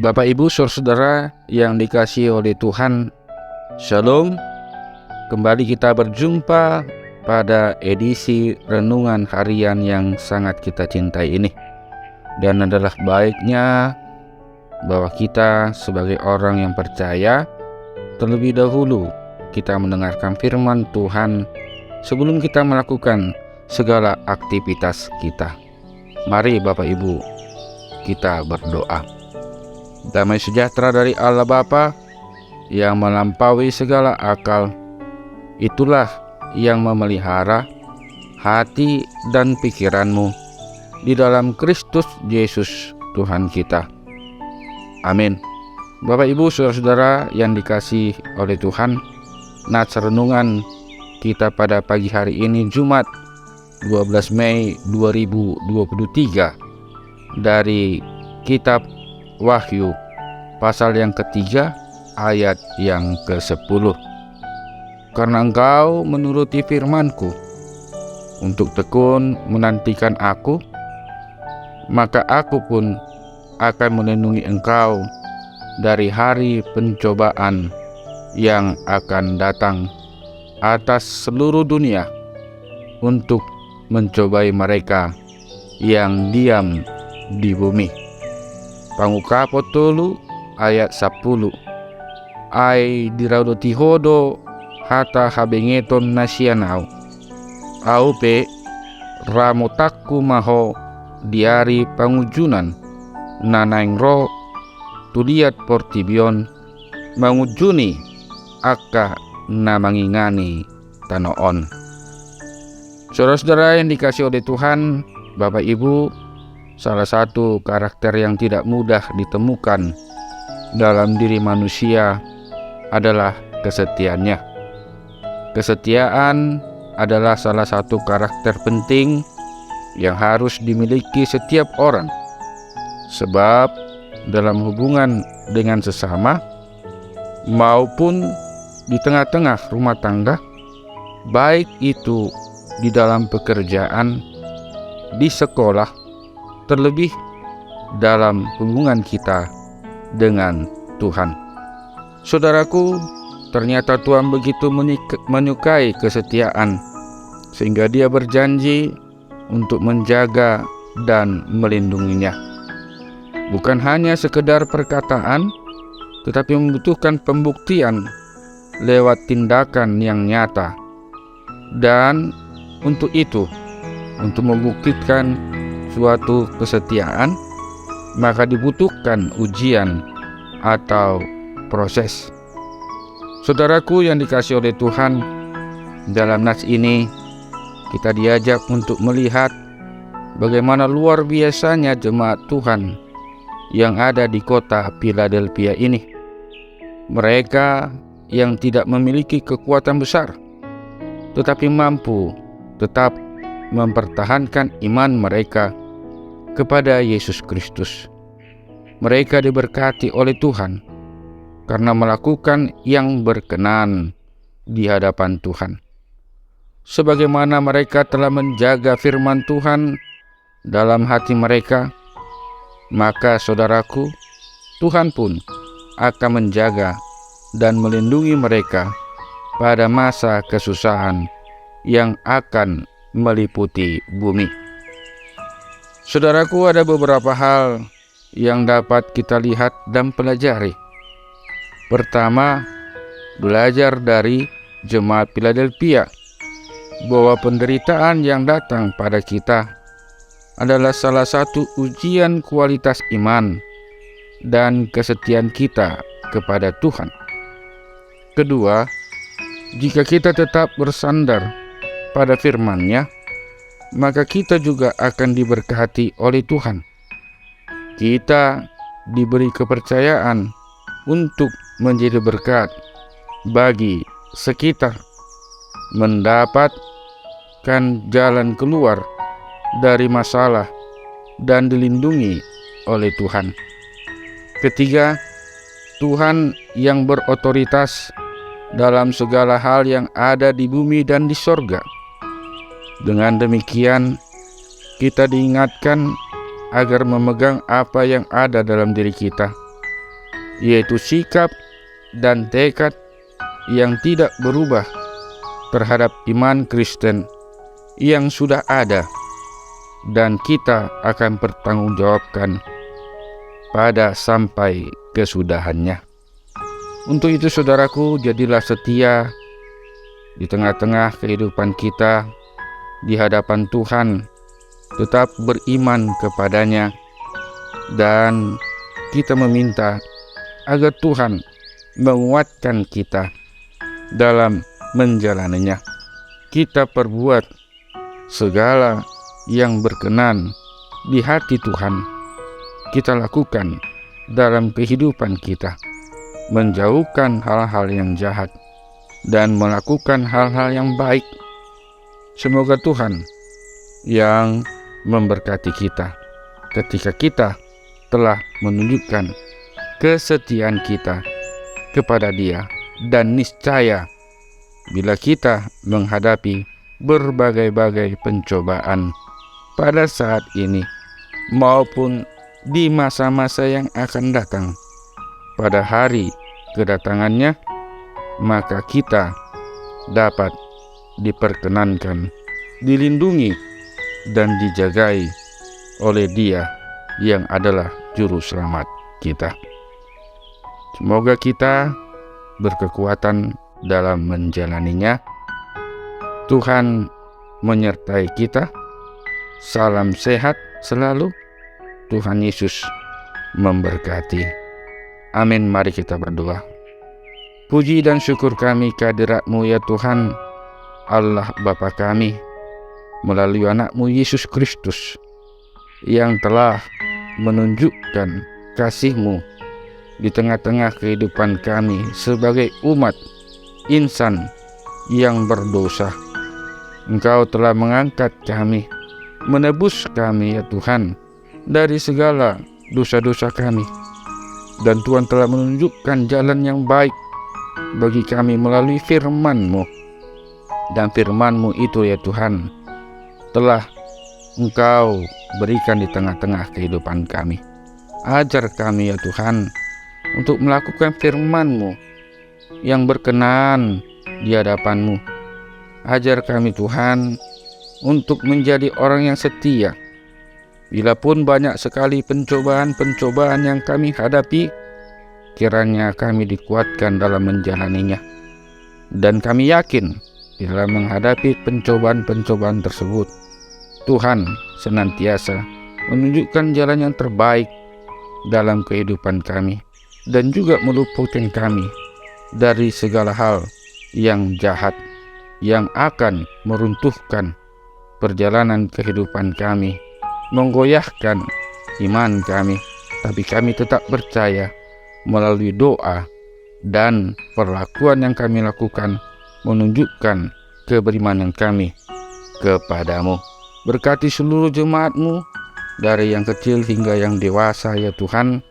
Bapak Ibu saudara yang dikasihi oleh Tuhan, Shalom. Kembali kita berjumpa pada edisi renungan harian yang sangat kita cintai ini. Dan adalah baiknya bahwa kita sebagai orang yang percaya terlebih dahulu kita mendengarkan firman Tuhan sebelum kita melakukan segala aktivitas kita. Mari Bapak Ibu, kita berdoa. Damai sejahtera dari Allah Bapa yang melampaui segala akal, itulah yang memelihara hati dan pikiranmu di dalam Kristus Yesus Tuhan kita. Amin. Bapak Ibu saudara-saudara yang dikasihi oleh Tuhan, nats renungan kita pada pagi hari ini Jumat 12 Mei 2023 dari kitab Wahyu pasal yang ketiga ayat yang ke-10. Karena engkau menuruti firman-Ku untuk tekun menantikan Aku, maka Aku pun akan melindungi engkau dari hari pencobaan yang akan datang atas seluruh dunia untuk mencobai mereka yang diam di bumi. Pangukapo tolu ayat 10. Ai diraudo tihodo hata habengeton nasianau. Au pe ramotakku maho diari pangujunan nanaing ro tuliat portibion mangujuni akka namangingani tanoon. Saudara-saudara yang dikasihi oleh Tuhan, Bapak Ibu, salah satu karakter yang tidak mudah ditemukan dalam diri manusia adalah kesetiaannya. Kesetiaan adalah salah satu karakter penting yang harus dimiliki setiap orang. Sebab dalam hubungan dengan sesama maupun di tengah-tengah rumah tangga, baik itu di dalam pekerjaan, di sekolah, terlebih dalam hubungan kita dengan Tuhan. Saudaraku, ternyata Tuhan begitu menyukai kesetiaan sehingga Dia berjanji untuk menjaga dan melindunginya. Bukan hanya sekedar perkataan, tetapi membutuhkan pembuktian lewat tindakan yang nyata. Dan untuk itu, untuk membuktikan suatu kesetiaan, maka dibutuhkan ujian atau proses. Saudaraku yang dikasihi oleh Tuhan, dalam nats ini kita diajak untuk melihat bagaimana luar biasanya jemaat Tuhan yang ada di kota Philadelphia ini. Mereka yang tidak memiliki kekuatan besar, tetapi mampu tetap mempertahankan iman mereka kepada Yesus Kristus. Mereka diberkati oleh Tuhan karena melakukan yang berkenan di hadapan Tuhan. Sebagaimana mereka telah menjaga firman Tuhan dalam hati mereka, maka saudaraku, Tuhan pun akan menjaga dan melindungi mereka pada masa kesusahan yang akan meliputi bumi. Saudaraku, ada beberapa hal yang dapat kita lihat dan pelajari. Pertama, belajar dari jemaat Philadelphia bahwa penderitaan yang datang pada kita adalah salah satu ujian kualitas iman dan kesetiaan kita kepada Tuhan. Kedua, jika kita tetap bersandar pada firman-Nya, maka kita juga akan diberkati oleh Tuhan. Kita diberi kepercayaan untuk menjadi berkat bagi sekitar, mendapatkan jalan keluar dari masalah dan dilindungi oleh Tuhan. Ketiga, Tuhan yang berotoritas dalam segala hal yang ada di bumi dan di sorga. Dengan demikian, kita diingatkan agar memegang apa yang ada dalam diri kita, yaitu sikap dan tekad yang tidak berubah terhadap iman Kristen yang sudah ada dan kita akan bertanggungjawabkan pada sampai kesudahannya. Untuk itu saudaraku, jadilah setia di tengah-tengah kehidupan kita di hadapan Tuhan, tetap beriman kepadanya, dan kita meminta agar Tuhan menguatkan kita dalam menjalaninya. Kita perbuat segala yang berkenan di hati Tuhan, kita lakukan dalam kehidupan kita, menjauhkan hal-hal yang jahat dan melakukan hal-hal yang baik. Semoga Tuhan yang memberkati kita ketika kita telah menunjukkan kesetiaan kita kepada Dia, dan niscaya bila kita menghadapi berbagai-bagai pencobaan pada saat ini maupun di masa-masa yang akan datang, pada hari kedatangannya, maka kita dapat diperkenankan, dilindungi, dan dijagai oleh Dia yang adalah Juru Selamat kita. Semoga kita berkekuatan dalam menjalaninya. Tuhan menyertai kita. Salam sehat selalu. Tuhan Yesus memberkati. Amin. Mari kita berdoa. Puji dan syukur kami kehadirat-Mu ya Tuhan, Allah Bapa kami, melalui anak-Mu Yesus Kristus yang telah menunjukkan kasih-Mu di tengah-tengah kehidupan kami sebagai umat insan yang berdosa. Engkau telah mengangkat kami, menebus kami ya Tuhan dari segala dosa-dosa kami, dan Tuhan telah menunjukkan jalan yang baik bagi kami melalui firman-Mu. Dan firman-Mu itu ya Tuhan telah Engkau berikan di tengah-tengah kehidupan kami. Ajar kami ya Tuhan untuk melakukan firman-Mu yang berkenan di hadapan-Mu. Ajar kami Tuhan untuk menjadi orang yang setia. Bila pun banyak sekali pencobaan-pencobaan yang kami hadapi, kiranya kami dikuatkan dalam menjalaninya. Dan kami yakin di dalam menghadapi pencobaan-pencobaan tersebut, Tuhan senantiasa menunjukkan jalan yang terbaik dalam kehidupan kami, dan juga meluputkan kami dari segala hal yang jahat yang akan meruntuhkan perjalanan kehidupan kami, menggoyahkan iman kami. Tapi kami tetap percaya melalui doa dan perlakuan yang kami lakukan menunjukkan keberimanan kami kepadamu. Berkati seluruh jemaat-Mu dari yang kecil hingga yang dewasa ya Tuhan.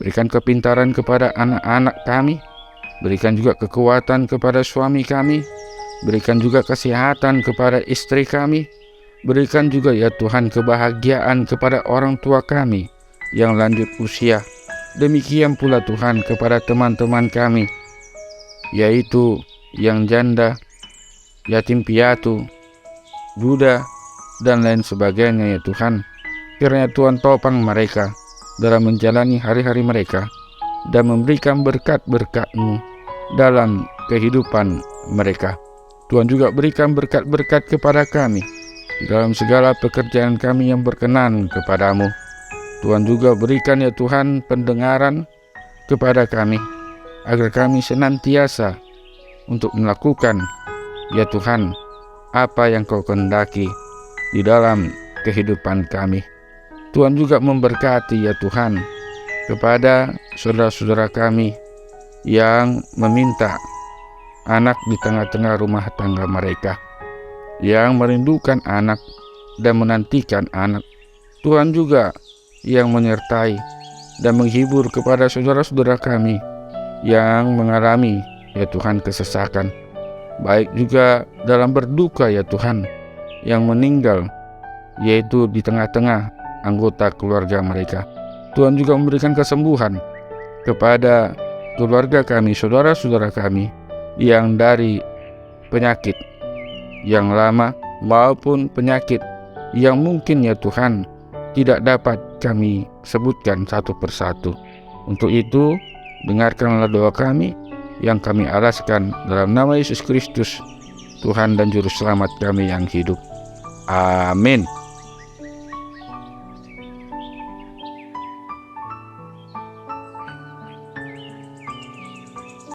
Berikan kepintaran kepada anak-anak kami, berikan juga kekuatan kepada suami kami, berikan juga kesehatan kepada istri kami, berikan juga ya Tuhan kebahagiaan kepada orang tua kami yang lanjut usia. Demikian pula Tuhan kepada teman-teman kami, yaitu yang janda, yatim piatu, duda, dan lain sebagainya ya Tuhan. Kiranya Tuhan topang mereka dalam menjalani hari-hari mereka dan memberikan berkat-berkat-Mu dalam kehidupan mereka. Tuhan juga berikan berkat-berkat kepada kami dalam segala pekerjaan kami yang berkenan kepadamu. Tuhan juga berikan ya Tuhan pendengaran kepada kami, agar kami senantiasa untuk melakukan ya Tuhan apa yang Kau kehendaki di dalam kehidupan kami. Tuhan juga memberkati ya Tuhan kepada saudara-saudara kami yang meminta anak di tengah-tengah rumah tangga mereka, yang merindukan anak dan menantikan anak. Tuhan juga yang menyertai dan menghibur kepada saudara-saudara kami yang mengalami ya Tuhan kesesakan, baik juga dalam berduka ya Tuhan, yang meninggal yaitu di tengah-tengah anggota keluarga mereka. Tuhan juga memberikan kesembuhan kepada keluarga kami, saudara-saudara kami yang dari penyakit yang lama maupun penyakit yang mungkin ya Tuhan tidak dapat kami sebutkan satu persatu. Untuk itu, dengarkanlah doa kami yang kami alaskan dalam nama Yesus Kristus, Tuhan dan Juru Selamat kami yang hidup. Amin.